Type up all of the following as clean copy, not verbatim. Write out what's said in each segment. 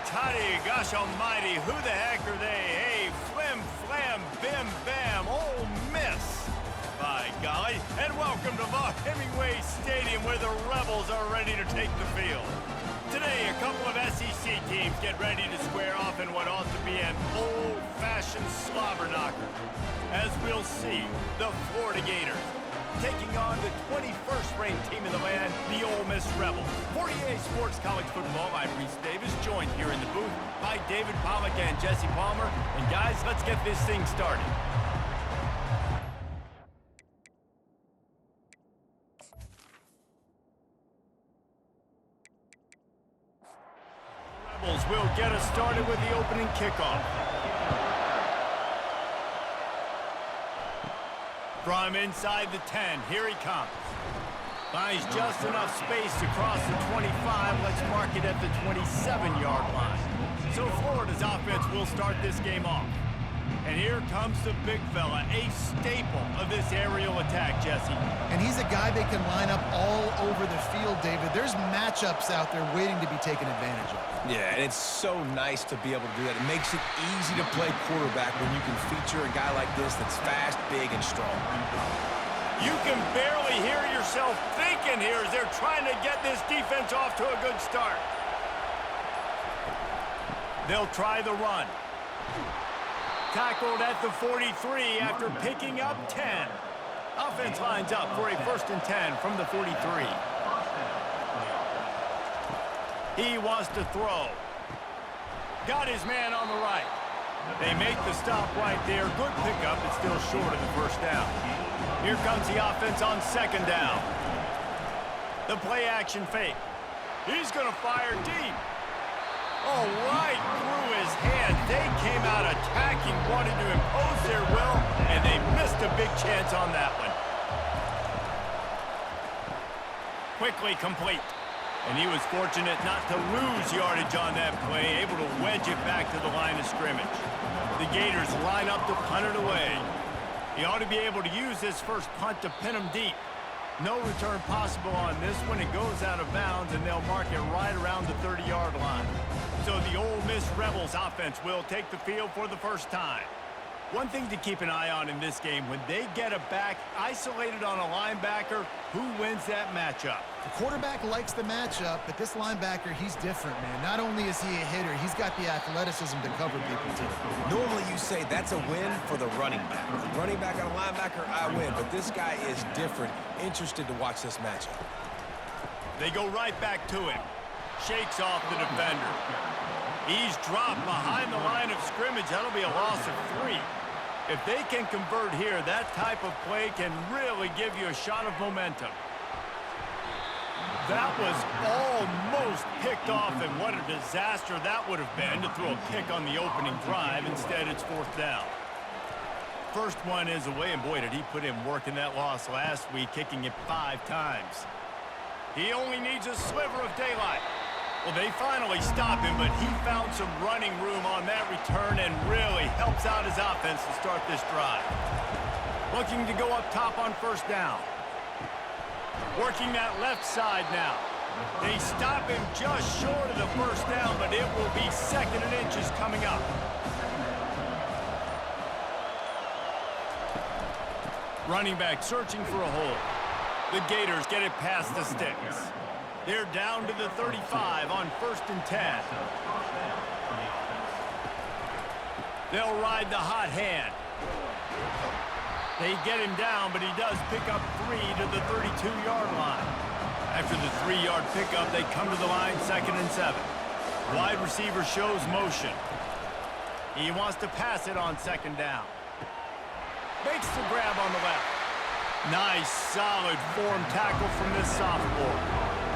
Toddy, gosh almighty, who the heck are they? Hey, flim, flam, bim, bam, Ole Miss. By golly, and welcome to Hemingway Stadium where the Rebels are ready to take the field. Today, a couple of SEC teams get ready to square off in what ought to be an old-fashioned slobber knocker. As we'll see, the Florida Gators taking on the 21st ranked team in the land, the Ole Miss Rebels. For EA Sports College Football, I'm Reese Davis, joined here in the booth by David Pollack and Jesse Palmer. And guys, let's get this thing started. The Rebels will get us started with the opening kickoff. From inside the 10, here he comes. Finds just enough space to cross the 25. Let's mark it at the 27-yard line. So Florida's offense will start this game off. And here comes the big fella, a staple of this aerial attack, Jesse. And he's a guy they can line up all over the field, David. There's matchups out there waiting to be taken advantage of. Yeah, and it's so nice to be able to do that. It makes it easy to play quarterback when you can feature a guy like this that's fast, big, and strong. You can barely hear yourself thinking here as they're trying to get this defense off to a good start. They'll try the run. Tackled at the 43 after picking up 10. Offense lines up for a 1st and 10 from the 43. He wants to throw. Got his man on the right. They make the stop right there. Good pickup, but still short of the 1st down. Here comes the offense on 2nd down. The play action fake. He's going to fire deep. Oh, right through his hand. They came out attacking, wanted to impose their will, and they missed a big chance on that one. Quickly complete. And he was fortunate not to lose yardage on that play, able to wedge it back to the line of scrimmage. The Gators line up to punt it away. He ought to be able to use this first punt to pin him deep. No return possible on this one. It goes out of bounds, and they'll mark it right around the 30-yard line. So the Ole Miss Rebels offense will take the field for the first time. One thing to keep an eye on in this game, when they get a back isolated on a linebacker, who wins that matchup? The quarterback likes the matchup, but this linebacker, he's different, man. Not only is he a hitter, he's got the athleticism to cover people, too. Normally you say that's a win for the running back. The running back on a linebacker, I win. But this guy is different. Interested to watch this matchup. They go right back to him. Shakes off the defender. He's dropped behind the line of scrimmage. That'll be a loss of 3. If they can convert here, that type of play can really give you a shot of momentum. That was almost picked off, and what a disaster that would have been to throw a pick on the opening drive. Instead, it's 4th down. First one is away, and boy, did he put in work in that loss last week, kicking it 5 times. He only needs a sliver of daylight. Well, they finally stop him, but he found some running room on that return and really helps out his offense to start this drive. Looking to go up top on 1st down. Working that left side now. They stop him just short of the 1st down, but it will be 2nd and inches coming up. Running back searching for a hole. The Gators get it past the sticks. They're down to the 35 on 1st and 10. They'll ride the hot hand. They get him down, but he does pick up 3 to the 32-yard line. After the 3-yard pickup, they come to the line 2nd and 7. Wide receiver shows motion. He wants to pass it on 2nd down. Makes the grab on the left. Nice, solid form tackle from this sophomore.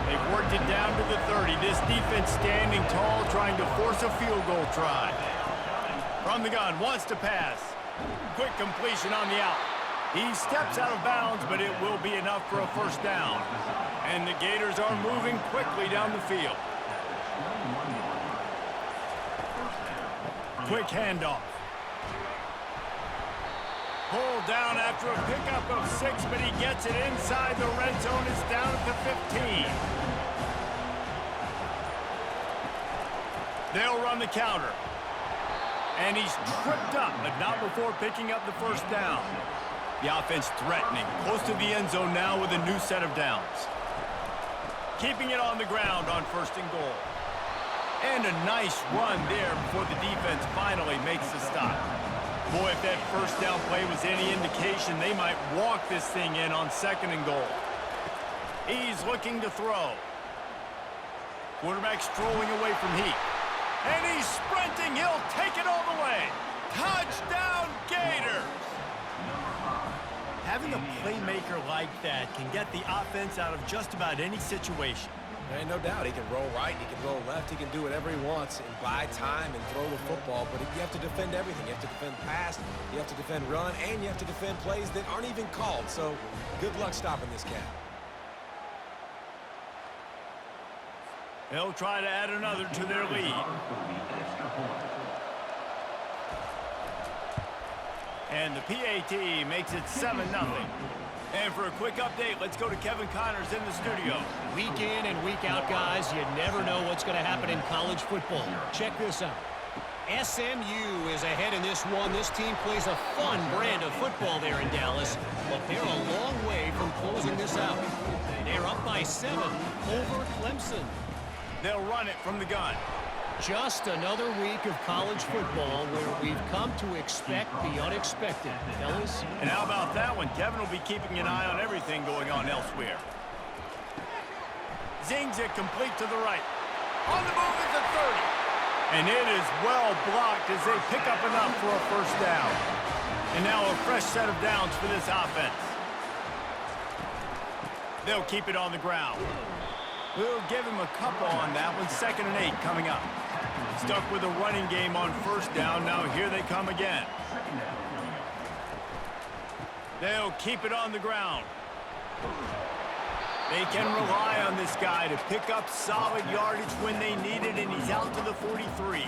They've worked it down to the 30. This defense standing tall, trying to force a field goal try. From the gun, wants to pass. Quick completion on the out. He steps out of bounds, but it will be enough for a 1st down. And the Gators are moving quickly down the field. Quick handoff. Pulled down after a pickup of 6, but he gets it inside the red zone. It's down at the 15. They'll run the counter. And he's tripped up, but not before picking up the first down. The offense threatening, close to the end zone now with a new set of downs. Keeping it on the ground on 1st and goal. And a nice run there before the defense finally makes the stop. Boy, if that first down play was any indication, they might walk this thing in on 2nd and goal. He's looking to throw. Quarterback strolling away from heat. And he's sprinting. He'll take it all the way. Touchdown, Gators! Having a playmaker like that can get the offense out of just about any situation. There ain't no doubt. He can roll right, he can roll left, he can do whatever he wants and buy time and throw the football. But you have to defend everything. You have to defend pass, you have to defend run, and you have to defend plays that aren't even called. So good luck stopping this cat. They'll try to add another to their lead. And the PAT makes it 7-0. And for a quick update, let's go to Kevin Connors in the studio. Week in and week out, guys, you never know what's going to happen in college football. Check this out. SMU is ahead in this one. This team plays a fun brand of football there in Dallas, but they're a long way from closing this out. They're up by 7 over Clemson. They'll run it from the gun. Just another week of college football where we've come to expect the unexpected, fellas. And how about that one? Kevin will be keeping an eye on everything going on elsewhere. Zings it complete to the right. On the move is a 30. And it is well blocked as they pick up enough for a first down. And now a fresh set of downs for this offense. They'll keep it on the ground. We'll give him a couple on that one. 2nd and 8 coming up. Stuck with a running game on first down. Now here they come again. They'll keep it on the ground. They can rely on this guy to pick up solid yardage when they need it, and he's out to the 43.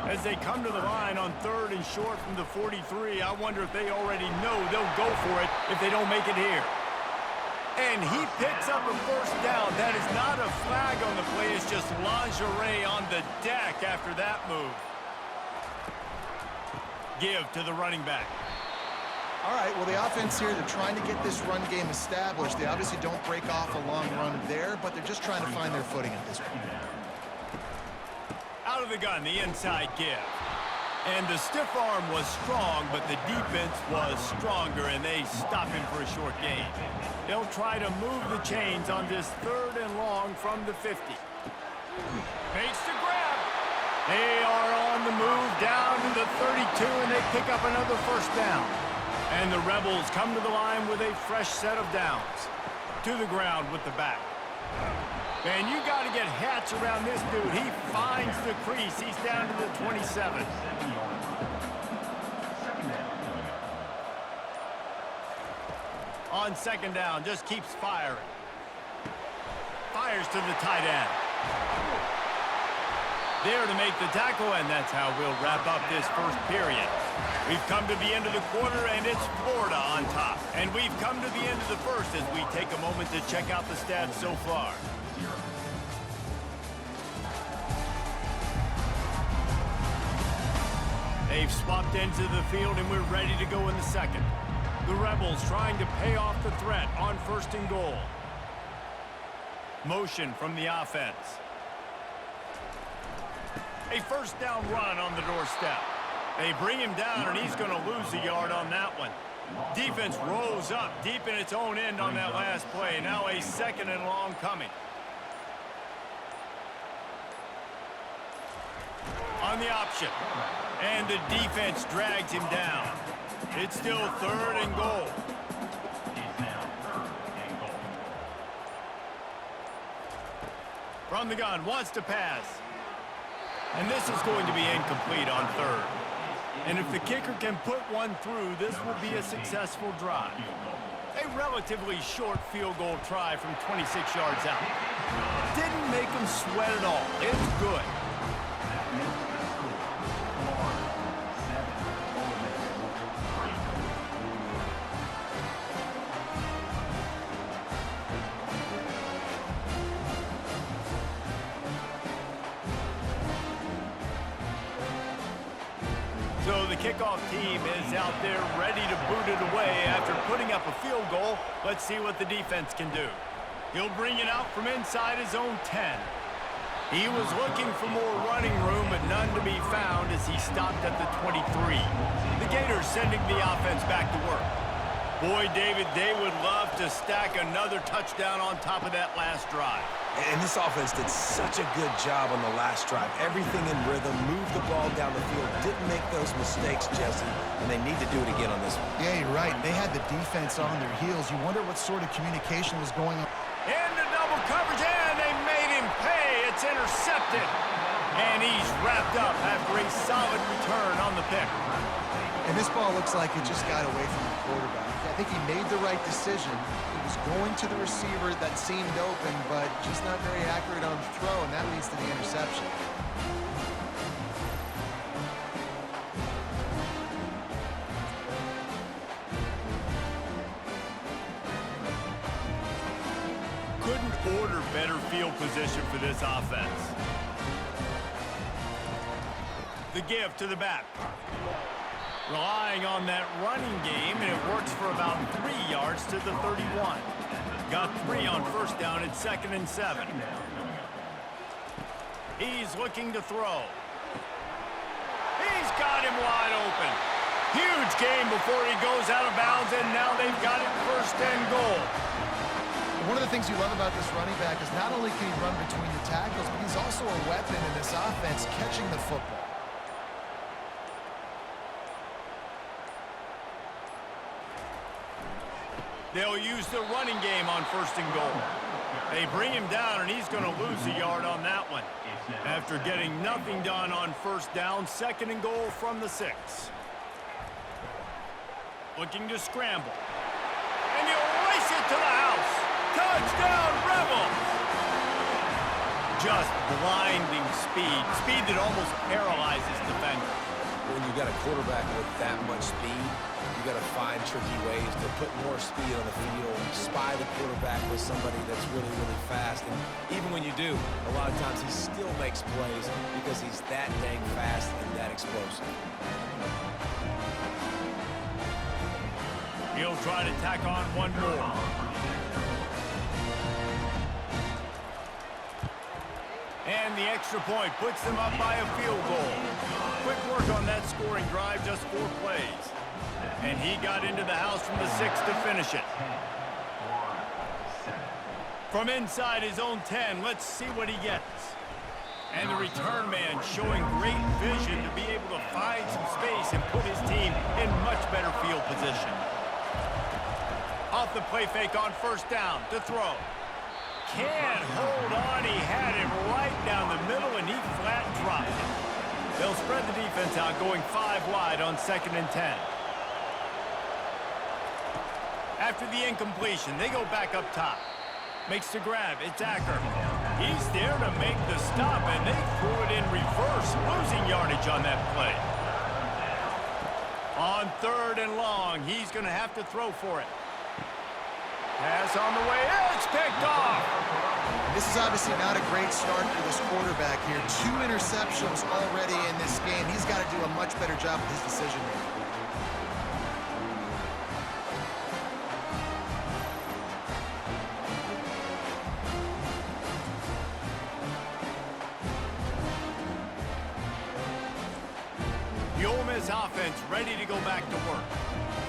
As they come to the line on 3rd and short from the 43, I wonder if they already know they'll go for it if they don't make it here. And he picks up a first down. That is not a flag on the play. It's just lingerie on the deck after that move. Give to the running back. All right, well, the offense here, they're trying to get this run game established. They obviously don't break off a long run there, but they're just trying to find their footing at this point. Out of the gun, the inside give. And the stiff arm was strong, but the defense was stronger, and they stop him for a short gain. They'll try to move the chains on this 3rd and long from the 50. Fakes to grab. They are on the move down to the 32, and they pick up another first down. And the Rebels come to the line with a fresh set of downs. To the ground with the back. Man, you got to get Hatch around this dude. He finds the crease. He's down to the 27. On 2nd down, just keeps firing. Fires to the tight end. There to make the tackle, and that's how we'll wrap up this first period. We've come to the end of the quarter, and it's Florida on top. And we've come to the end of the first as we take a moment to check out the stats so far. They've swapped ends of the field, and we're ready to go in the second. The Rebels trying to pay off the threat on 1st and goal. Motion from the offense. A first down run on the doorstep. They bring him down, and he's going to lose a yard on that one. Defense rose up deep in its own end on that last play. Now a 2nd and long coming. On the option. And the defense drags him down. It's still 3rd and goal. From the gun, wants to pass. And this is going to be incomplete on 3rd. And if the kicker can put one through, this will be a successful drive. A relatively short field goal try from 26 yards out. Didn't make him sweat at all. It's good. kickoff team is out there ready to boot it away after putting up a field goal. Let's see what the defense can do. He'll bring it out from inside his own 10. He was looking for more running room, but none to be found as he stopped at the 23. The Gators sending the offense back to work. Boy, David, they would love to stack another touchdown on top of that last drive. And this offense did such a good job on the last drive. Everything in rhythm, moved the ball down the field, didn't make those mistakes, Jesse, and they need to do it again on this one. Yeah, you're right. They had the defense on their heels. You wonder what sort of communication was going on. Into double coverage, and they made him pay. It's intercepted. And he's wrapped up after a solid return on the pick. And this ball looks like it just got away from the quarterback. I think he made the right decision. He was going to the receiver that seemed open, but just not very accurate on the throw, and that leads to the interception. Couldn't order better field position for this offense. The give to the back. Relying on that running game, and it works for about 3 yards to the 31. Got 3 on first down at 2nd and 7. He's looking to throw. He's got him wide open. Huge game before he goes out of bounds, and now they've got it 1st and goal. One of the things you love about this running back is not only can he run between the tackles, but he's also a weapon in this offense catching the football. They'll use the running game on 1st and goal. They bring him down, and he's going to lose a yard on that one. After getting nothing done on 1st down, 2nd and goal from the 6. Looking to scramble. And he'll race it to the house. Touchdown, Rebels! Just blinding speed. Speed that almost paralyzes defenders. When you got a quarterback with that much speed, you got to find tricky ways to put more speed on the field, spy the quarterback with somebody that's really, really fast. And even when you do, a lot of times he still makes plays because he's that dang fast and that explosive. He'll try to tack on one more. And the extra point puts them up by a field goal. Quick work on that scoring drive, just 4 plays. And he got into the house from the 6 to finish it. From inside his own 10, let's see what he gets. And the return man showing great vision to be able to find some space and put his team in much better field position. Off the play fake on 1st down to throw. Can't hold on. He had him right down the middle, and he flat dropped it. They'll spread the defense out, going 5 wide on 2nd and 10. After the incompletion, they go back up top. Makes the grab. It's Acker. He's there to make the stop, and they threw it in reverse, losing yardage on that play. On 3rd and long, he's going to have to throw for it. Pass on the way. It's picked off. This is obviously not a great start for this quarterback here. 2 interceptions already in this game. He's got to do a much better job with his decision-making. The Ole Miss offense ready to go back to work.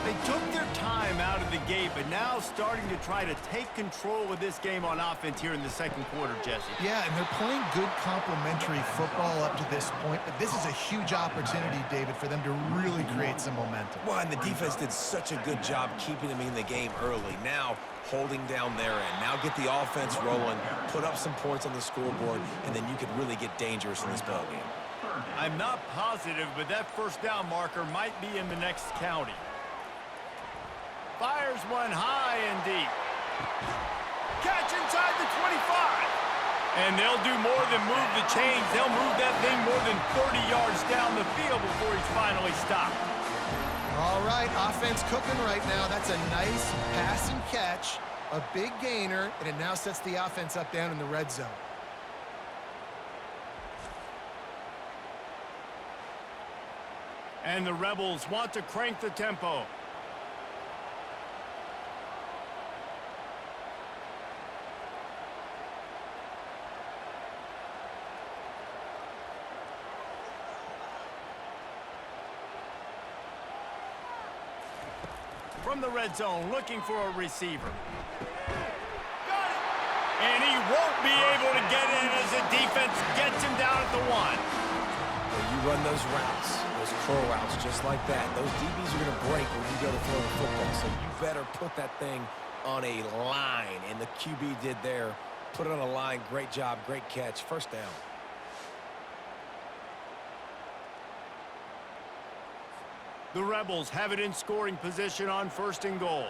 They took their time out of the gate, but now starting to try to take control of this game on offense here in the 2nd quarter, Jesse. Yeah, and they're playing good complementary football up to this point, but this is a huge opportunity, David, for them to really create some momentum. Well, and the defense did such a good job keeping them in the game early. Now, holding down their end. Now get the offense rolling, put up some points on the scoreboard, and then you could really get dangerous in this ballgame. I'm not positive, but that 1st down marker might be in the next county. Fires one high and deep. Catch inside the 25. And they'll do more than move the chains. They'll move that thing more than 30 yards down the field before he's finally stopped. All right, offense cooking right now. That's a nice pass and catch, a big gainer, and it now sets the offense up down in the red zone. And the Rebels want to crank the tempo. From the red zone, looking for a receiver. Got it! And he won't be able to get in as the defense gets him down at the 1. When you run those routes, those curl routes just like that, those DBs are going to break when you go to throw the football. So you better put that thing on a line. And the QB did there. Put it on a line. Great job. Great catch. First down. The Rebels have it in scoring position on 1st and goal.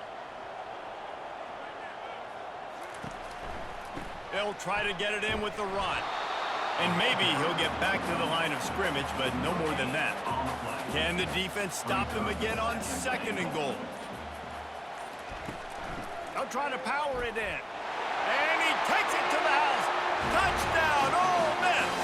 They'll try to get it in with the run. And maybe he'll get back to the line of scrimmage, but no more than that. Can the defense stop them again on 2nd and goal? They'll try to power it in. And he takes it to the house. Touchdown, Ole Miss!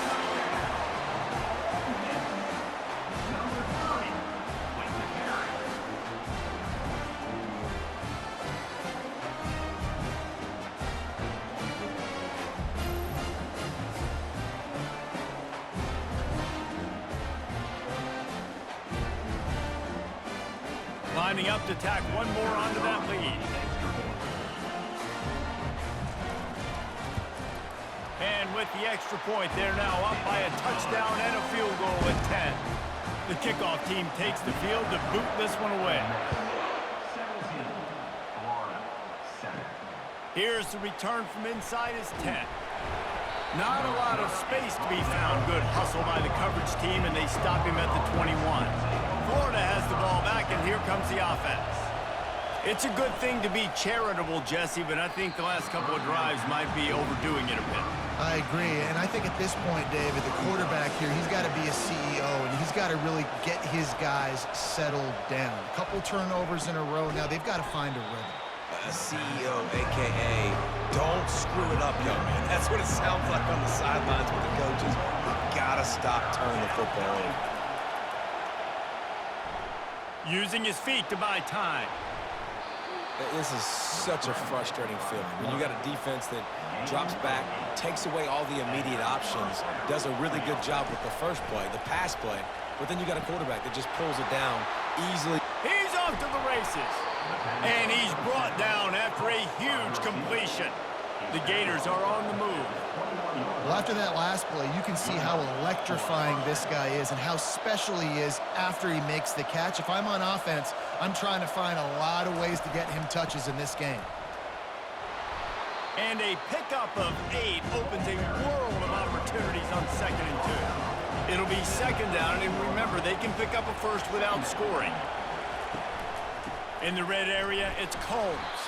Lining up to tack one more onto that lead. And with the extra point, they're now up by a touchdown and a field goal at 10. The kickoff team takes the field to boot this one away. Here's the return from inside his 10. Not a lot of space to be found. Good hustle by the coverage team, and they stop him at the 21. Florida has the ball back, and here comes the offense. It's a good thing to be charitable, Jesse, but I think the last couple of drives might be overdoing it a bit. I agree, and I think at this point, David, the quarterback here, he's got to be a CEO, and he's got to really get his guys settled down. A couple turnovers in a row. Now they've got to find a rhythm. CEO, a.k.a. don't screw it up, young man. That's what it sounds like on the sidelines with the coaches. You've got to stop turning the football over. Using his feet to buy time. This is such a frustrating feeling. When you got a defense that drops back, takes away all the immediate options, does a really good job with the first play, the pass play, but then you got a quarterback that just pulls it down easily. He's off to the races. And he's brought down after a huge completion. The Gators are on the move. Well, after that last play, you can see how electrifying this guy is and how special he is after he makes the catch. If I'm on offense, I'm trying to find a lot of ways to get him touches in this game. And a pickup of 8 opens a world of opportunities on 2nd and 2. It'll be 2nd down, and remember, they can pick up a first without scoring. In the red area, it's Combs.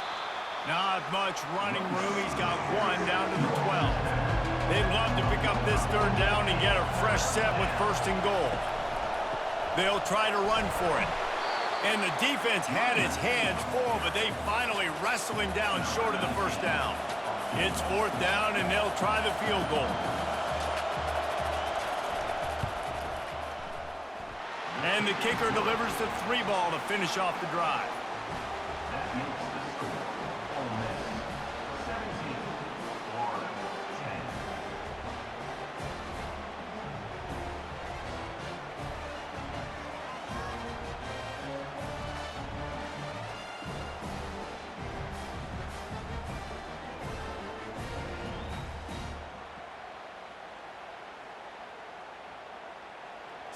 Not much running room. He's got 1 down to the 12. They'd love to pick up this 3rd down and get a fresh set with 1st and goal. They'll try to run for it. And the defense had its hands full, but they finally wrestle him down short of the 1st down. It's 4th down, and they'll try the field goal. And the kicker delivers the 3 ball to finish off the drive.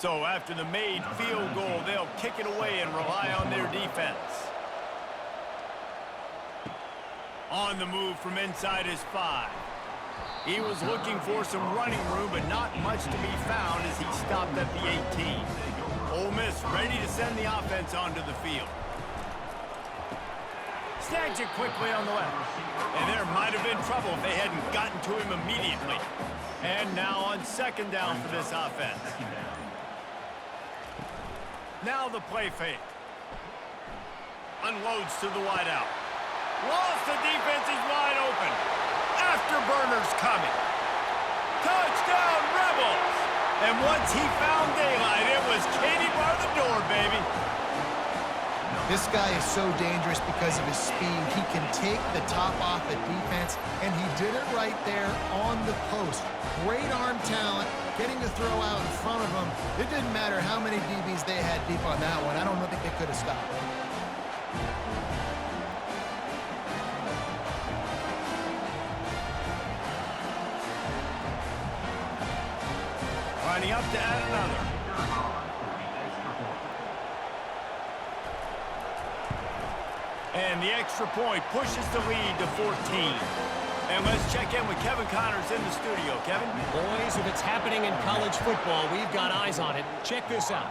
So after the made field goal, they'll kick it away and rely on their defense. On the move from inside his 5. He was looking for some running room, but not much to be found as he stopped at the 18. Ole Miss ready to send the offense onto the field. Snags it quickly on the left. And there might have been trouble if they hadn't gotten to him immediately. And now on 2nd down for this offense. Now the play fake. Unloads to the wideout. Lost, the defense is wide open. Afterburner's coming. Touchdown, Rebels! And once he found daylight, it was Katie bar the door, baby. This guy is so dangerous because of his speed. He can take the top off the defense, and he did it right there on the post. Great arm talent, getting the throw out in front of him. It didn't matter how many DBs they had deep on that one. I don't think they could have stopped it. Lining up to add another. And the extra point pushes the lead to 14. And let's check in with Kevin Connors in the studio. Kevin? Boys, if it's happening in college football, we've got eyes on it. Check this out.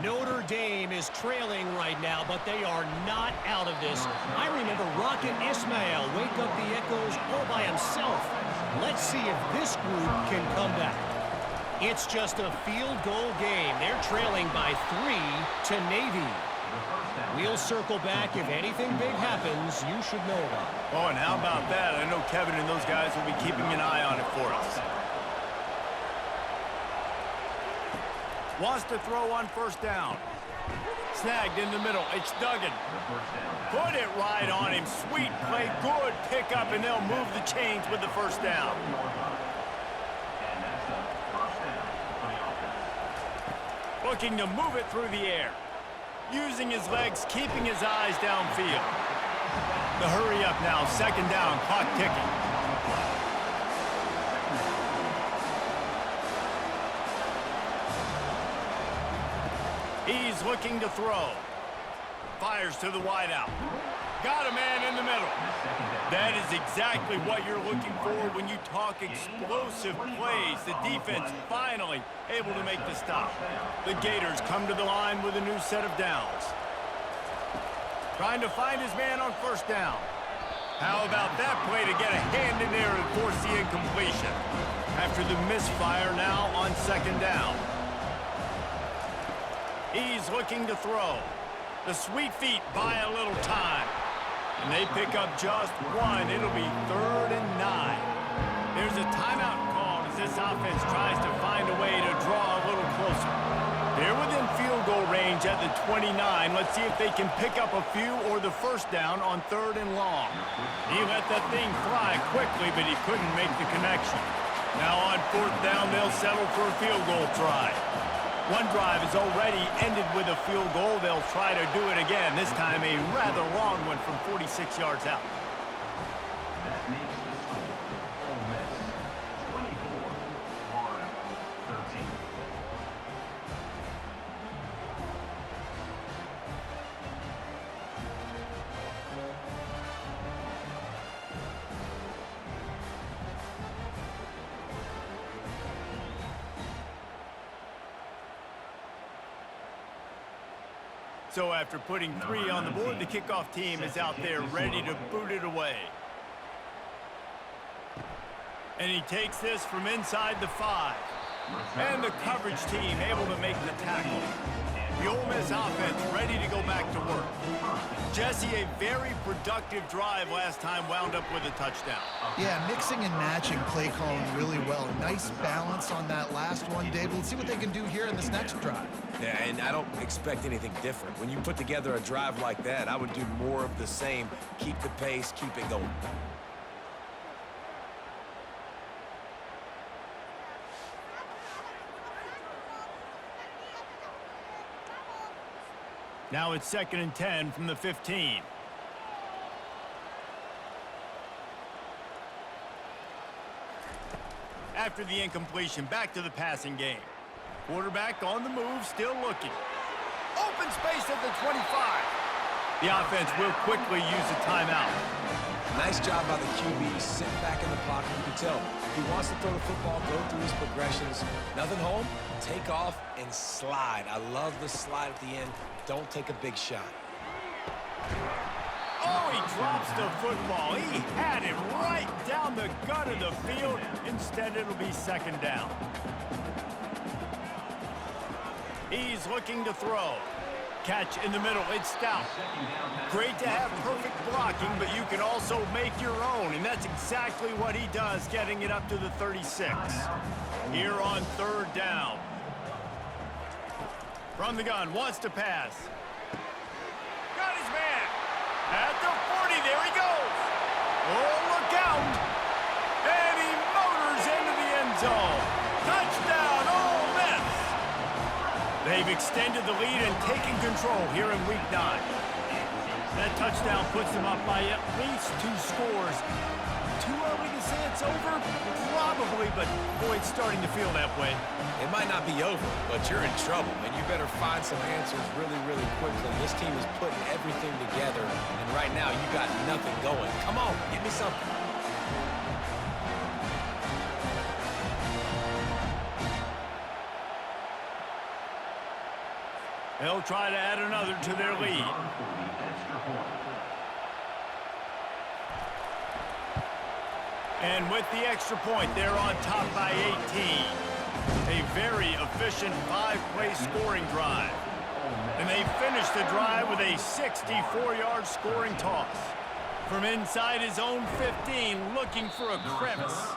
Notre Dame is trailing right now, but they are not out of this. I remember Rocket Ismail wake up the echoes all by himself. Let's see if this group can come back. It's just a field goal game. They're trailing by 3 to Navy. We'll circle back. If anything big happens, you should know about it. Oh, and how about that? I know Kevin and those guys will be keeping an eye on it for us. Wants to throw on first down. Snagged in the middle. It's Duggan. Put it right on him. Sweet play. Good pickup, and they'll move the chains with the first down. Looking to move it through the air. Using his legs, keeping his eyes downfield. The hurry up now, second down, clock ticking. He's looking to throw. Fires to the wideout. Got a man in the middle. That is exactly what you're looking for when you talk explosive plays. The defense finally able to make the stop. The Gators come to the line with a new set of downs. Trying to find his man on first down. How about that play to get a hand in there and force the incompletion? After the misfire now on second down. He's looking to throw. The sweet feet buy a little time. And they pick up just one. It'll be 3rd and 9. There's a timeout called as this offense tries to find a way to draw a little closer. They're within field goal range at the 29. Let's see if they can pick up a few or the first down on 3rd and long. He let that thing fly quickly, but he couldn't make the connection. Now on 4th down, they'll settle for a field goal try. One drive is already ended with a field goal. They'll try to do it again, this time a rather long one from 46 yards out. That makes the score Ole Miss 24, Florida 13. So after putting 3 on the board, the kickoff team is out there ready to boot it away. And he takes this from inside the 5. And the coverage team able to make the tackle. The Ole Miss offense ready to go back to work. Jesse, a very productive drive last time wound up with a touchdown. Yeah, mixing and matching play calling really well. Nice balance on that last one, Dave. Let's see what they can do here in this next drive. Yeah, and I don't expect anything different. When you put together a drive like that, I would do more of the same. Keep the pace, keep it going. Now it's 2nd and 10 from the 15. After the incompletion, back to the passing game. Quarterback on the move, still looking. Open space at the 25. The offense will quickly use a timeout. Nice job by the QB, sitting back in the pocket. You can tell he wants to throw the football, go through his progressions. Nothing home, take off and slide. I love the slide at the end. Don't take a big shot. Oh, he drops the football. He had it right down the gut of the field. Instead, it'll be 2nd down. He's looking to throw. Catch in the middle. It's Stout. Great to have perfect blocking, but you can also make your own, and that's exactly what he does, getting it up to the 36. Here on 3rd down. From the gun, wants to pass. Got his man. At the 40, there he goes. Oh, look out. And he motors into the end zone. Touchdown, Ole Miss. They've extended the lead and taken control here in Week 9. That touchdown puts them up by at least 2 scores. Too early to say it's over? Probably, but boy, it's starting to feel that way. It might not be over, but you're in trouble, and you better find some answers really, really quickly. This team is putting everything together, and right now you got nothing going. Come on, give me something. They'll try to add another to their lead. And with the extra point, they're on top by 18. A very efficient 5-play scoring drive. And they finish the drive with a 64-yard scoring toss. From inside his own 15, looking for a crevice.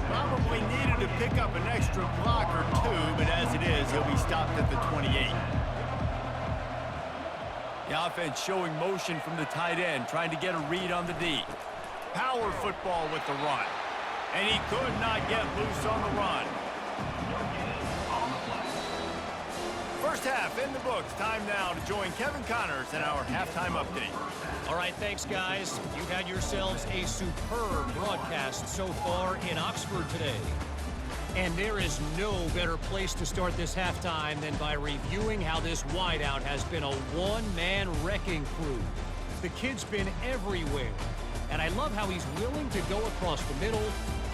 Probably needed to pick up an extra block or 2, but as it is, he'll be stopped at the 28. The offense showing motion from the tight end, trying to get a read on the D. Power football with the run. And he could not get loose on the run. First half in the books. Time now to join Kevin Connors in our halftime update. All right, thanks, guys. You've had yourselves a superb broadcast so far in Oxford today. And there is no better place to start this halftime than by reviewing how this wideout has been a one-man wrecking crew. The kid's been everywhere. And I love how he's willing to go across the middle,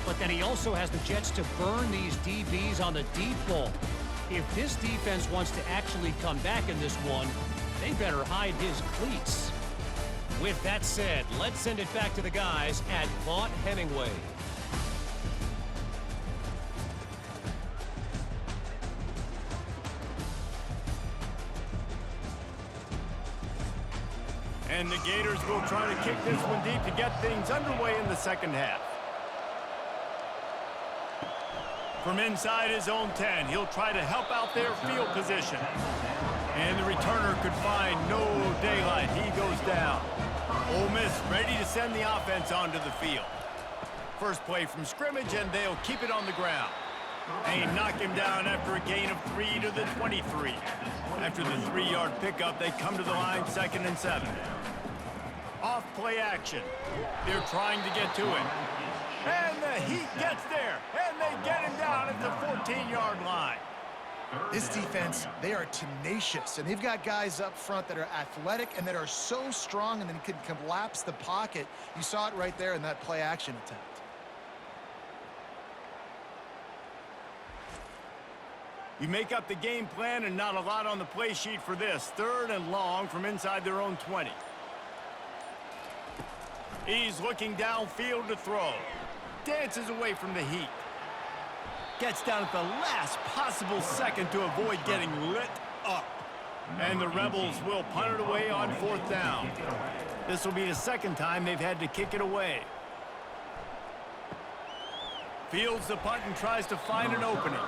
but then he also has the jets to burn these DBs on the deep ball. If this defense wants to actually come back in this one, they better hide his cleats. With that said, let's send it back to the guys at Vaught Hemingway. And the Gators will try to kick this one deep to get things underway in the second half. From inside his own 10, he'll try to help out their field position. And the returner could find no daylight. He goes down. Ole Miss ready to send the offense onto the field. First play from scrimmage, and they'll keep it on the ground. They knock him down after a gain of 3 to the 23. After the 3-yard pickup, they come to the line 2nd and 7. Off play action. They're trying to get to it. And the Heat gets there, and they get him down at the 14-yard line. This defense, they are tenacious, and they've got guys up front that are athletic and that are so strong and then can collapse the pocket. You saw it right there in that play action attempt. You make up the game plan and not a lot on the play sheet for this. 3rd and long from inside their own 20. He's looking downfield to throw. Dances away from the Heat. Gets down at the last possible second to avoid getting lit up. And the Rebels will punt it away on 4th down. This will be the 2nd time they've had to kick it away. Fields the punt and tries to find an opening.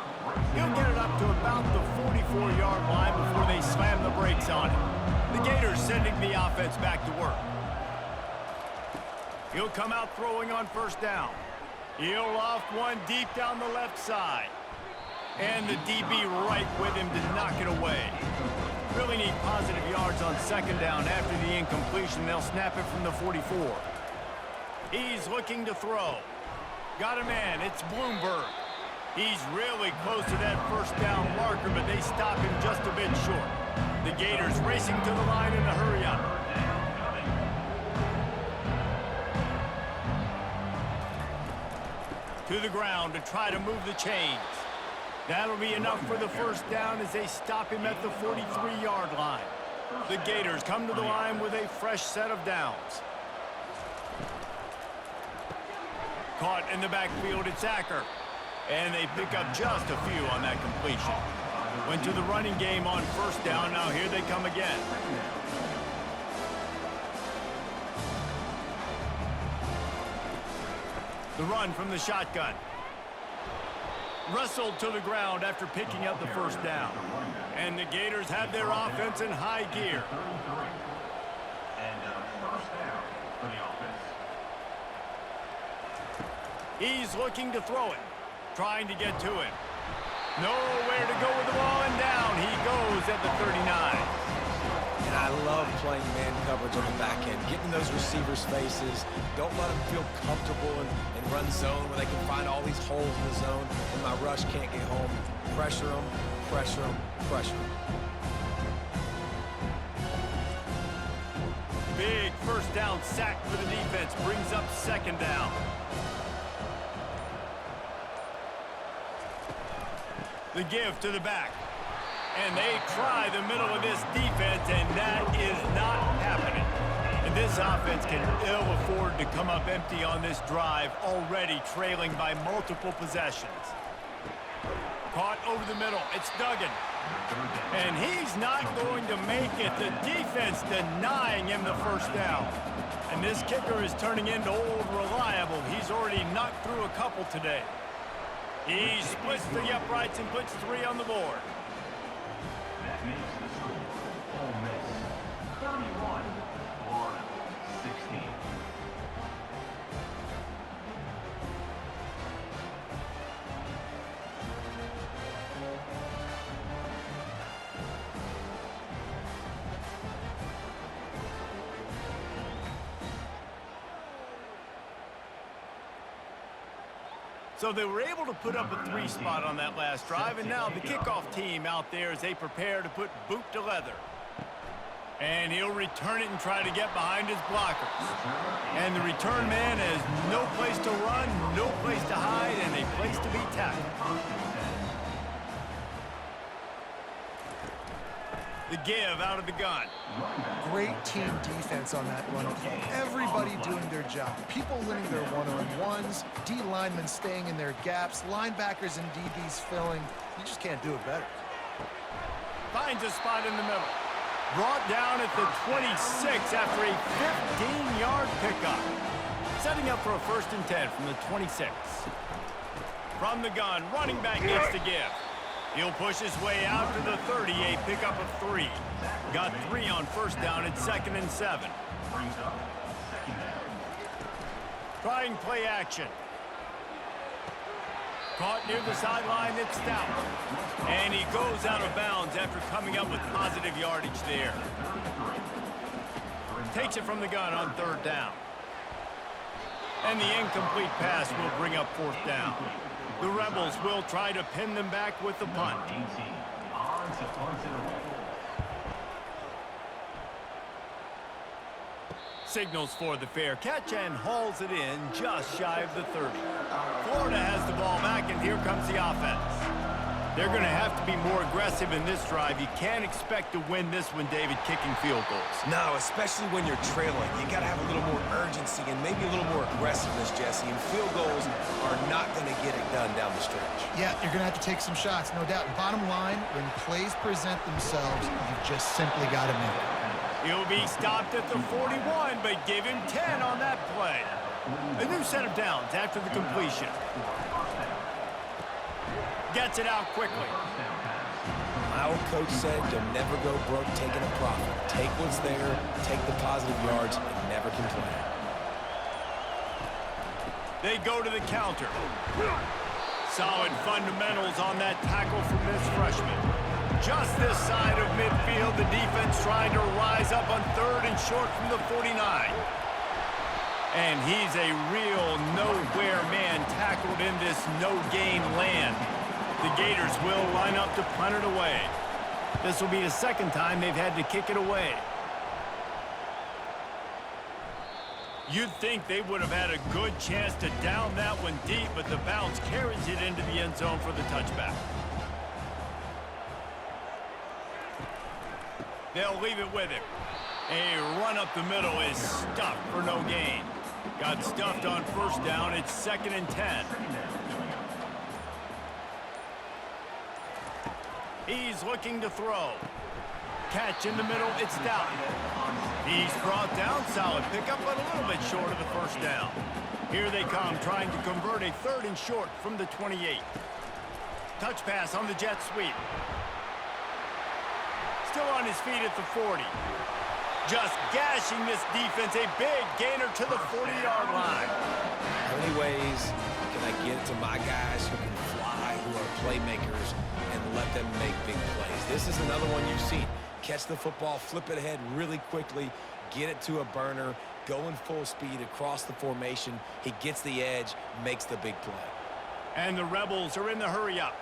He'll get it up to about the 44-yard line before they slam the brakes on it. The Gators sending the offense back to work. He'll come out throwing on 1st down. He'll loft one deep down the left side. And the DB right with him to knock it away. Really need positive yards on 2nd down after the incompletion. They'll snap it from the 44. He's looking to throw. Got a man. It's Bloomberg. He's really close to that 1st down marker, but they stop him just a bit short. The Gators racing to the line in a hurry up. To the ground to try to move the chains. That'll be enough for the 1st down as they stop him at the 43-yard line. The Gators come to the line with a fresh set of downs. Caught in the backfield, it's Acker. And they pick up just a few on that completion. Went to the running game on 1st down. Now here they come again. The run from the shotgun. Wrestled to the ground after picking up the 1st down. And the Gators have their offense in high gear. 33. And first down for the offense. He's looking to throw it, trying to get to it. Nowhere to go with the ball, and down he goes at the 39. And I love playing man coverage on the back end, getting those receivers' faces. Don't let them feel comfortable and run zone where they can find all these holes in the zone and my rush can't get home. Pressure them, pressure them, pressure them. Big first down sack for the defense, brings up second down. The give to the back. And they try the middle of this defense, and that is not happening. And this offense can ill afford to come up empty on this drive, already trailing by multiple possessions. Caught over the middle. It's Duggan. And he's not going to make it. The defense denying him the first down. And this kicker is turning into old reliable. He's already knocked through a couple today. He splits the uprights and puts 3 on the board. That makes the score Ole Miss 31, Florida 16. So they were able to put up a 3 spot on that last drive, and now the kickoff team out there as they prepare to put boot to leather. And he'll return it and try to get behind his blockers. And the return man has no place to run, no place to hide, and a place to be tackled. The give out of the gun. Great team defense on that run play. Everybody doing their job. People winning their one-on-ones, D linemen staying in their gaps, linebackers and DBs filling. You just can't do it better. Finds a spot in the middle. Brought down at the 26 after a 15-yard pickup. Setting up for a 1st and 10 from the 26. From the gun, running back gets to give. He'll push his way out to the 30, a pickup of 3. Got 3 on first down at 2nd and 7. Brings up second down. Trying play action. Caught near the sideline, it's Stout. And he goes out of bounds after coming up with positive yardage there. Takes it from the gun on 3rd down. And the incomplete pass will bring up 4th down. The Rebels will try to pin them back with the punt. 18 on to punt it away. Signals for the fair catch and hauls it in just shy of the 30. Florida has the ball back, and here comes the offense. They're going to have to be more aggressive in this drive. You can't expect to win this one, David, kicking field goals. No, especially when you're trailing. You got to have a little more urgency and maybe a little more aggressiveness, Jesse. And field goals are not going to get it done down the stretch. Yeah, you're going to have to take some shots, no doubt. Bottom line, when plays present themselves, you've just simply got to make it. He'll be stopped at the 41, but give him 10 on that play. A new set of downs after the completion. Gets it out quickly. My old coach said you'll never go broke taking a profit. Take what's there, take the positive yards, and never complain. They go to the counter. Solid fundamentals on that tackle from this freshman. Just this side of midfield, the defense trying to rise up on 3rd and short from the 49. And he's a real nowhere man tackled in this no-gain land. The Gators will line up to punt it away. This will be the 2nd time they've had to kick it away. You'd think they would have had a good chance to down that one deep, but the bounce carries it into the end zone for the touchback. They'll leave it with him. A run up the middle is stuffed for no gain. Got stuffed on 1st down. It's 2nd and 10. He's looking to throw. Catch in the middle, it's Stout. He's brought down, solid pickup, but a little bit short of the 1st down. Here they come, trying to convert a 3rd and short from the 28. Touch pass on the jet sweep. Still on his feet at the 40. Just gashing this defense. A big gainer to the 40-yard line. How many ways can I get to my guys who can fly, who are playmakers, and let them make big plays? This is another one you've seen. Catch the football, flip it ahead really quickly, get it to a burner, going full speed across the formation. He gets the edge, makes the big play. And the Rebels are in the hurry-up.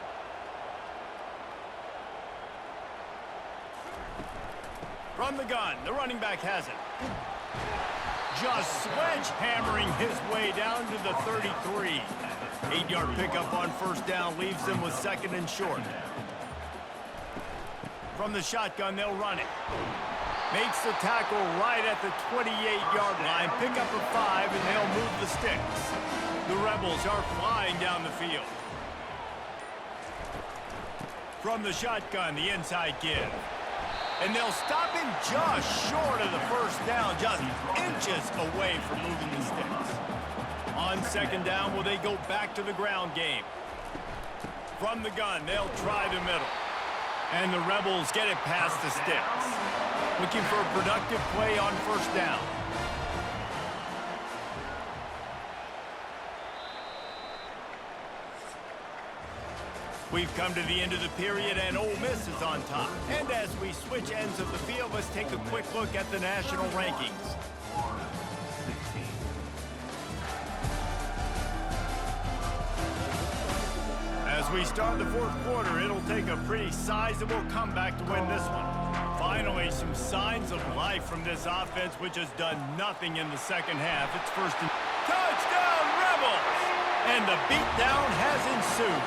From the gun, the running back has it. Just sledgehammering his way down to the 33. 8-yard pickup on first down leaves them with 2nd and short. From the shotgun, they'll run it. Makes the tackle right at the 28-yard line. Pick up a 5, and they'll move the sticks. The Rebels are flying down the field. From the shotgun, the inside give. And they'll stop him just short of the first down, just inches away from moving the sticks. On 2nd down, will they go back to the ground game? From the gun, they'll try the middle. And the Rebels get it past the sticks. Looking for a productive play on first down. We've come to the end of the period, and Ole Miss is on top. And as we switch ends of the field, let's take a quick look at the national rankings. As we start the 4th quarter, it'll take a pretty sizable comeback to win this one. Finally, some signs of life from this offense, which has done nothing in the 2nd half. It's first and... Touchdown, Rebels! And the beatdown has ensued.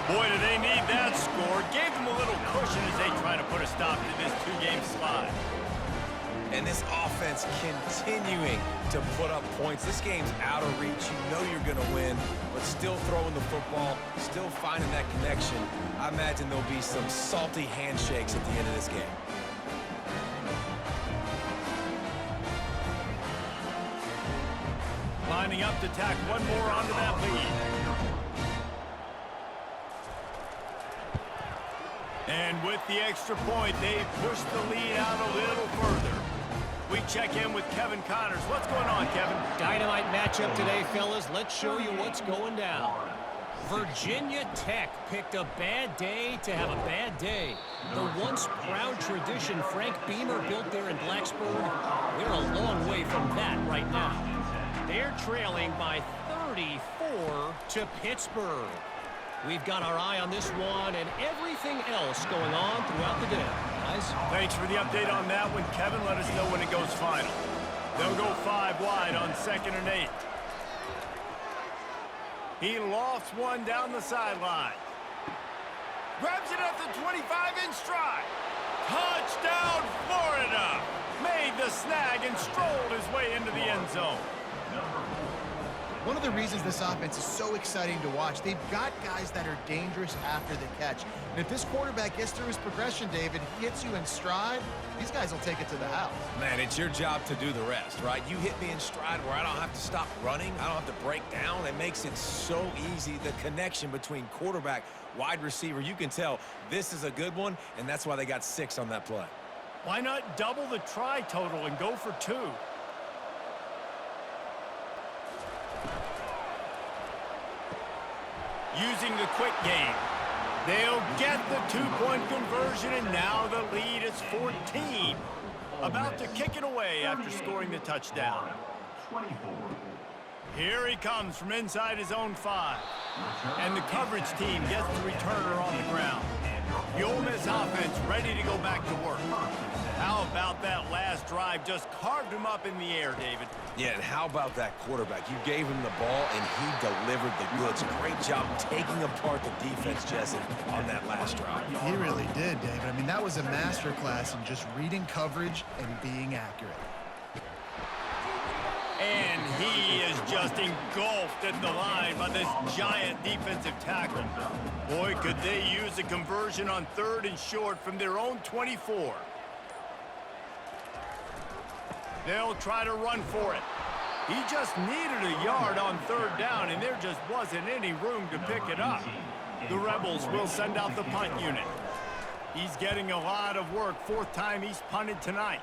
Boy, do they need that score. Gave them a little cushion as they try to put a stop to this 2-game slide. And this offense continuing to put up points. This game's out of reach. You know you're going to win, but still throwing the football, still finding that connection. I imagine there'll be some salty handshakes at the end of this game. Lining up to tack one more onto that lead. And with the extra point, they push the lead out a little further. We check in with Kevin Connors. What's going on, Kevin? Dynamite matchup today, fellas. Let's show you what's going down. Virginia Tech picked a bad day to have a bad day. The once proud tradition Frank Beamer built there in Blacksburg, we're a long way from that right now. They're trailing by 34 to Pittsburgh. We've got our eye on this one and everything else going on throughout the day, guys. Thanks for the update on that one, Kevin. Let us know when it goes final. They'll go 5 wide on 2nd and 8. He lofts one down the sideline. Grabs it at the 25 in stride. Touchdown, Florida! Made the snag and strolled his way into the end zone. One of the reasons this offense is so exciting to watch, they've got guys that are dangerous after the catch. And if this quarterback gets through his progression, David, hits you in stride, these guys will take it to the house. Man, it's your job to do the rest, right? You hit me in stride where I don't have to stop running. I don't have to break down. It makes it so easy, the connection between quarterback, wide receiver. You can tell this is a good one, and that's why they got 6 on that play. Why not double the try total and go for 2? Using the quick game. They'll get the 2-point conversion, and now the lead is 14. About to kick it away after scoring the touchdown. Here he comes from inside his own 5. And the coverage team gets the returner on the ground. The Ole Miss offense ready to go back to work. How about that last drive? Just carved him up in the air, David. Yeah, and how about that quarterback? You gave him the ball, and he delivered the goods. Great job taking apart the defense, Jesse, on that last drive. He really did, David. I mean, that was a masterclass in just reading coverage and being accurate. And he is just engulfed at the line by this giant defensive tackle. Boy, could they use a conversion on 3rd and short from their own 24. They'll try to run for it. He just needed a yard on 3rd down, and there just wasn't any room to pick it up. The Rebels will send out the punt unit. He's getting a lot of work. Fourth time he's punted tonight.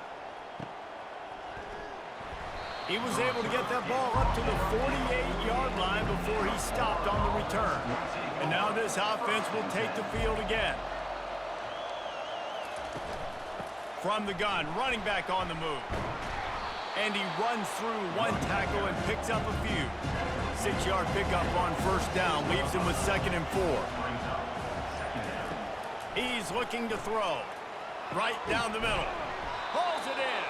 He was able to get that ball up to the 48-yard line before he stopped on the return. And now this offense will take the field again. From the gun, running back on the move. And he runs through one tackle and picks up a few. 6-yard pickup on first down, leaves him with 2nd and 4. He's looking to throw. Right down the middle. Hauls it in.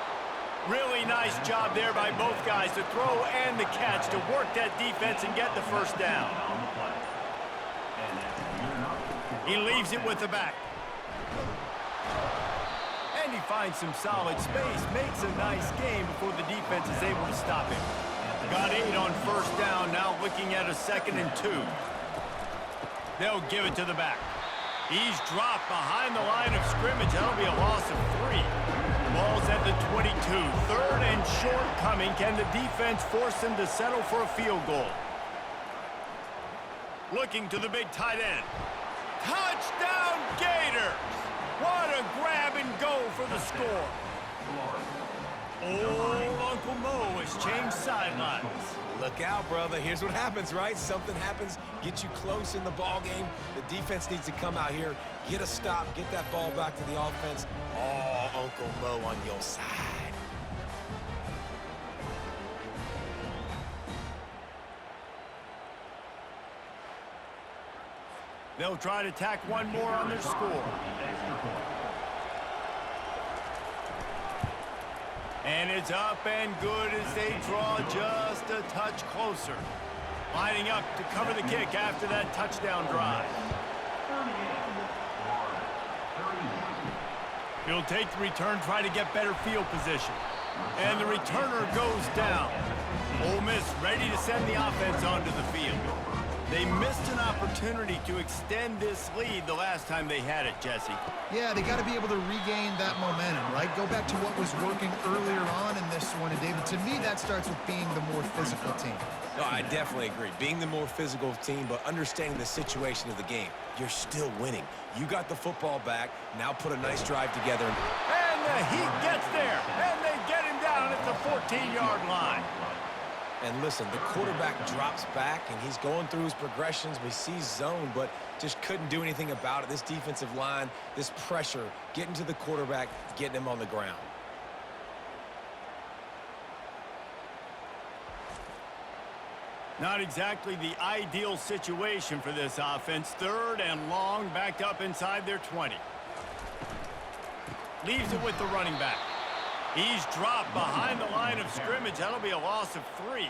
Really nice job there by both guys, the throw and the catch, to work that defense and get the first down. He leaves it with the back. And he finds some solid space, makes a nice game before the defense is able to stop him. Got 8 on first down, now looking at a 2nd and 2. They'll give it to the back. He's dropped behind the line of scrimmage. That'll be a loss of 3. Ball's at the 22. 3rd and short coming. Can the defense force them to settle for a field goal? Looking to the big tight end. Touchdown Gators! What a grab and go for the score. Old Uncle Mo has changed sidelines. Look out, brother. Here's what happens, right? Something happens, get you close in the ball game. The defense needs to come out here, get a stop, get that ball back to the offense. Oh, Uncle Mo on your side. They'll try to tack one more on their score. And it's up and good as they draw just a touch closer. Lining up to cover the kick after that touchdown drive. He'll take the return, try to get better field position. And the returner goes down. Ole Miss ready to send the offense onto the field. They missed an opportunity to extend this lead the last time they had it, Jesse. Yeah, they got to be able to regain that momentum, right? Go back to what was working earlier on in this one. And, David, to me, that starts with being the more physical team. No, I definitely agree. Being the more physical team, but understanding the situation of the game. You're still winning. You got the football back. Now put a nice drive together. And the Heat gets there, and they get him down at the 14-yard line. And listen, the quarterback drops back, and he's going through his progressions. We see zone, but just couldn't do anything about it. This defensive line, this pressure, getting to the quarterback, getting him on the ground. Not exactly the ideal situation for this offense. 3rd and long, backed up inside their 20. Leaves it with the running back. He's dropped behind the line of scrimmage. That'll be a loss of 3.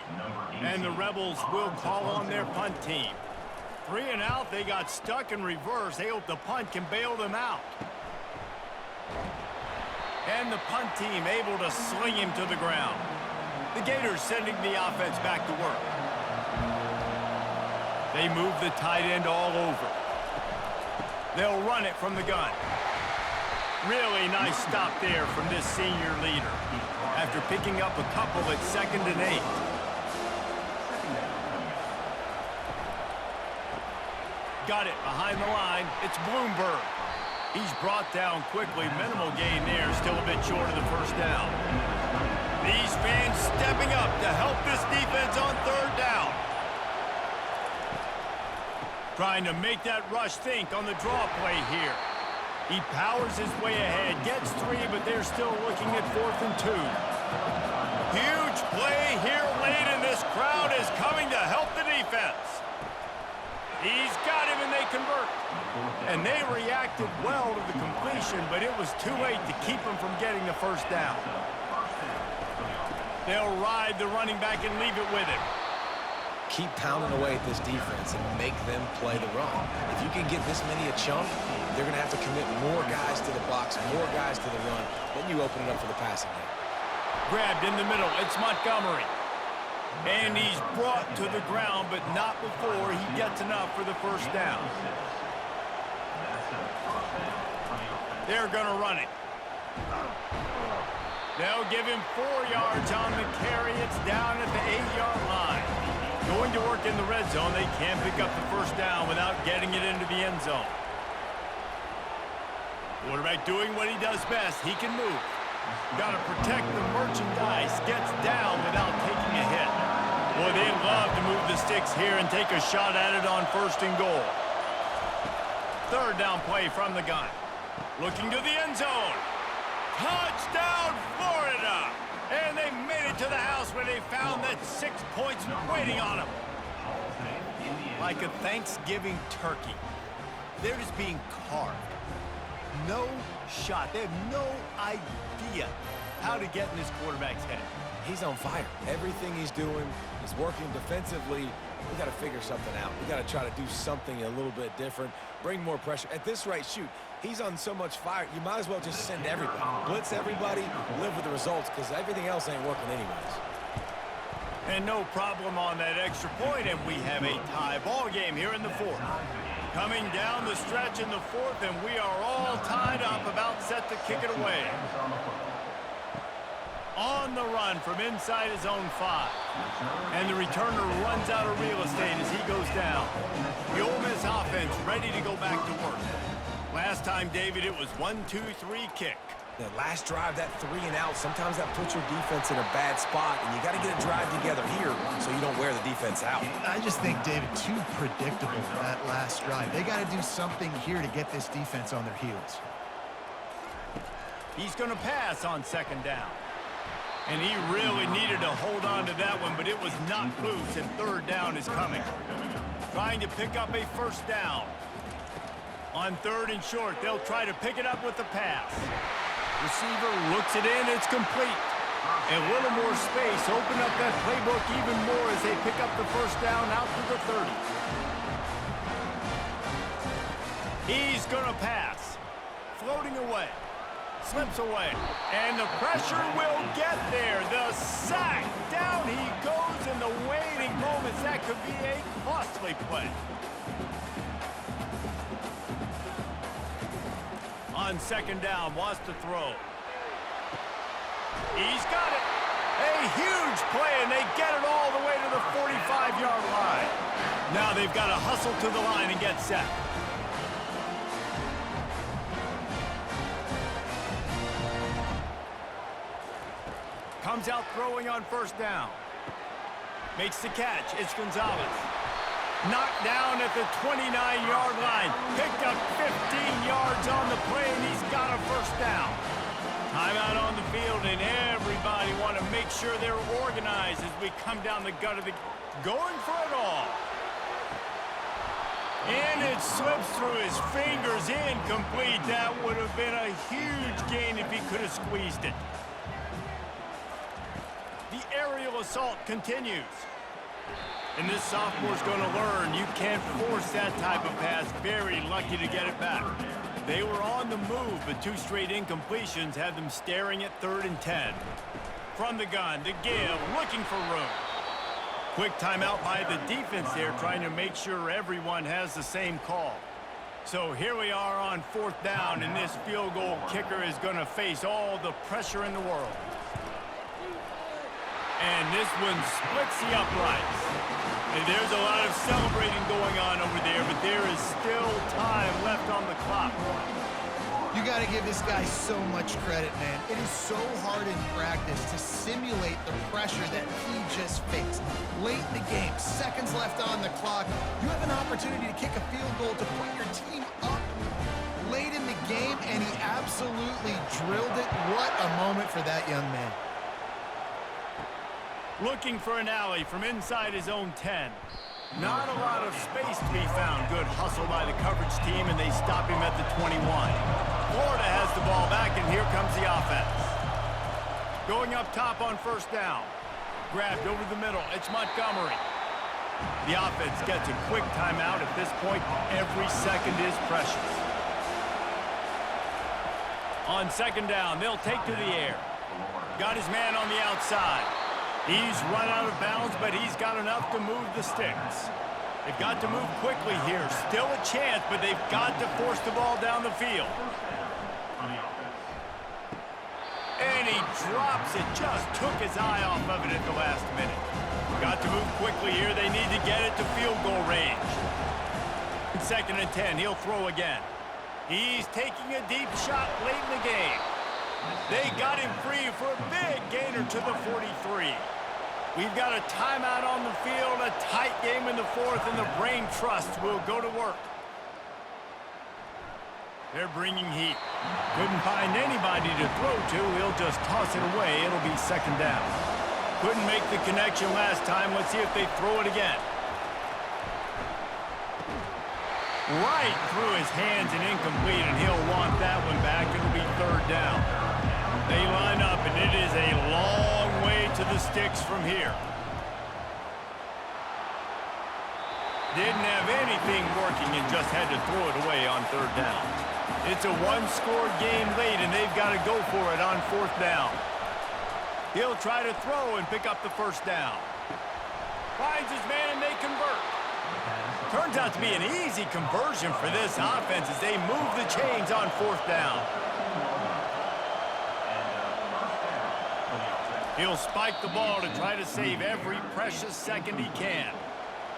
And the Rebels will call on their punt team. 3 and out, they got stuck in reverse. They hope the punt can bail them out. And the punt team able to sling him to the ground. The Gators sending the offense back to work. They move the tight end all over. They'll run it from the gun. Really nice stop there from this senior leader after picking up a couple at 2nd and 8. Got it behind the line. It's Bloomberg. He's brought down quickly. Minimal gain there, still a bit short of the first down. These fans stepping up to help this defense on 3rd down. Trying to make that rush think on the draw play here. He powers his way ahead, gets 3, but they're still looking at 4th and 2. Huge play here late, and this crowd is coming to help the defense. He's got him, and they convert. And they reacted well to the completion, but it was too late to keep him from getting the first down. They'll ride the running back and leave it with him. Keep pounding away at this defense and make them play the run. If you can get this many a chunk, they're going to have to commit more guys to the box, more guys to the run. Then you open it up for the passing game. Grabbed in the middle. It's Montgomery. And he's brought to the ground, but not before he gets enough for the first down. They're going to run it. They'll give him 4 yards on the carry. It's down at the 8-yard line. Going to work in the red zone. They can't pick up the first down without getting it into the end zone. Quarterback doing what he does best. He can move. Got to protect the merchandise. Gets down without taking a hit. Boy, they love to move the sticks here and take a shot at it on 1st and goal. 3rd down play from the gun. Looking to the end zone. Touchdown, Florida! And they made it to the house where they found that 6 points waiting on them. Like a Thanksgiving turkey. They're just being carved. No shot. They have no idea how to get in this quarterback's head. He's on fire. Everything he's doing is working defensively. We got to figure something out. We got to try to do something a little bit different. Bring more pressure. At this rate, shoot, he's on so much fire. You might as well just send everybody. Blitz everybody, live with the results, because everything else ain't working anyways. And no problem on that extra point, and we have a tie ball game here in the 4th. Coming down the stretch in the 4th, and we are all tied up, about set to kick it away. On the run from inside his own 5. And the returner runs out of real estate as he goes down. The Ole Miss offense ready to go back to work. Last time, David, it was 1-2-3 kick. That last drive, that 3 and out, sometimes that puts your defense in a bad spot, and you got to get a drive together here so you don't wear the defense out. I just think, David, too predictable, that last drive. They got to do something here to get this defense on their heels. He's going to pass on 2nd down. And he really needed to hold on to that one, but it was not loose, and 3rd down is coming. Trying to pick up a 1st down. On 3rd and short, they'll try to pick it up with the pass. Receiver looks it in, it's complete. A little more space, open up that playbook even more as they pick up the 1st down out to the 30. He's gonna pass. Floating away. Slips away. And the pressure will get there. The sack. Down he goes in the waiting moments. That could be a costly play. On 2nd down, wants to throw. He's got it. A huge play, and they get it all the way to the 45-yard line. Now they've got to hustle to the line and get set. Comes out throwing on 1st down. Makes the catch. It's Gonzalez. Knocked down at the 29-yard line. Picked up 15 yards on the play, and he's got a 1st down. Timeout on the field, and everybody want to make sure they're organized as we come down the gut of the... Going for it all. And it slips through his fingers. Incomplete. That would have been a huge gain if he could have squeezed it. The aerial assault continues. And this sophomore's going to learn you can't force that type of pass. Very lucky to get it back. They were on the move, but 2 straight incompletions had them staring at 3rd and 10. From the gun, to give, looking for room. Quick timeout by the defense there, trying to make sure everyone has the same call. So here we are on 4th down, and this field goal kicker is going to face all the pressure in the world. And this one splits the uprights. And there's a lot of celebrating going on over there, but there is still time left on the clock. You got to give this guy so much credit, man. It is so hard in practice to simulate the pressure that he just faced. Late in the game, seconds left on the clock, you have an opportunity to kick a field goal to put your team up late in the game, and he absolutely drilled it. What a moment for that young man. Looking for an alley from inside his own 10. Not a lot of space to be found. Good hustle by the coverage team, and they stop him at the 21. Florida has the ball back, and here comes the offense. Going up top on 1st down. Grabbed over the middle. It's Montgomery. The offense gets a quick timeout. At this point, every second is precious. On 2nd down, they'll take to the air. Got his man on the outside. He's run out of bounds, but he's got enough to move the sticks. They've got to move quickly here. Still a chance, but they've got to force the ball down the field. And he drops it. Just took his eye off of it at the last minute. Got to move quickly here. They need to get it to field goal range. 2nd and 10. He'll throw again. He's taking a deep shot late in the game. They got him free for a big gainer to the 43. We've got a timeout on the field, a tight game in the fourth, and the Brain Trust will go to work. They're bringing heat. Couldn't find anybody to throw to. He'll just toss it away. It'll be second down. Couldn't make the connection last time. Let's see if they throw it again. Right through his hands and incomplete, and he'll want that one back. It'll be third down. They line up, and it is a long way to the sticks from here. Didn't have anything working and just had to throw it away on third down. It's a one-score game late, and they've got to go for it on fourth down. He'll try to throw and pick up the first down. Finds his man, and they convert. Turns out to be an easy conversion for this offense as they move the chains on fourth down. He'll spike the ball to try to save every precious second he can.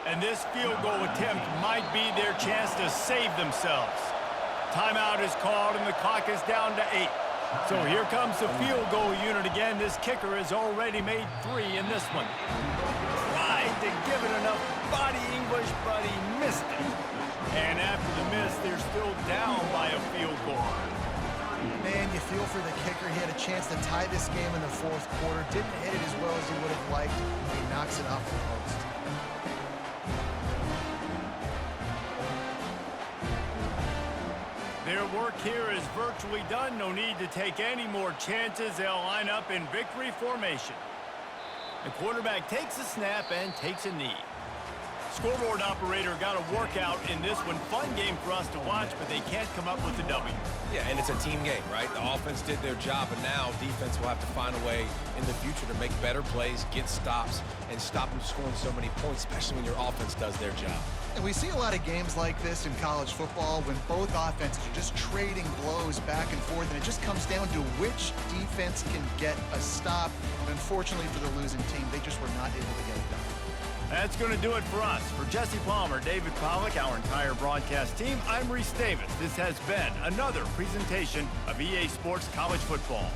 And this field goal attempt might be their chance to save themselves. Timeout is called, and the clock is down to 8. So here comes the field goal unit again. This kicker has already made 3 in this one. Tried to give it enough body English, but he missed it. And after the miss, they're still down by a field goal. Man, you feel for the kicker. He had a chance to tie this game in the fourth quarter. Didn't hit it as well as he would have liked. He knocks it off the post. Their work here is virtually done. No need to take any more chances. They'll line up in victory formation. The quarterback takes a snap and takes a knee. Scoreboard operator got a workout in this one. Fun game for us to watch, but they can't come up with a W. Yeah, and it's a team game, right? The offense did their job, and now defense will have to find a way in the future to make better plays, get stops, and stop them scoring so many points, especially when your offense does their job. And we see a lot of games like this in college football when both offenses are just trading blows back and forth, and it just comes down to which defense can get a stop. And unfortunately for the losing team, they just were not able to get it done. That's going to do it for us. For Jesse Palmer, David Pollack, our entire broadcast team, I'm Reese Davis. This has been another presentation of EA Sports College Football.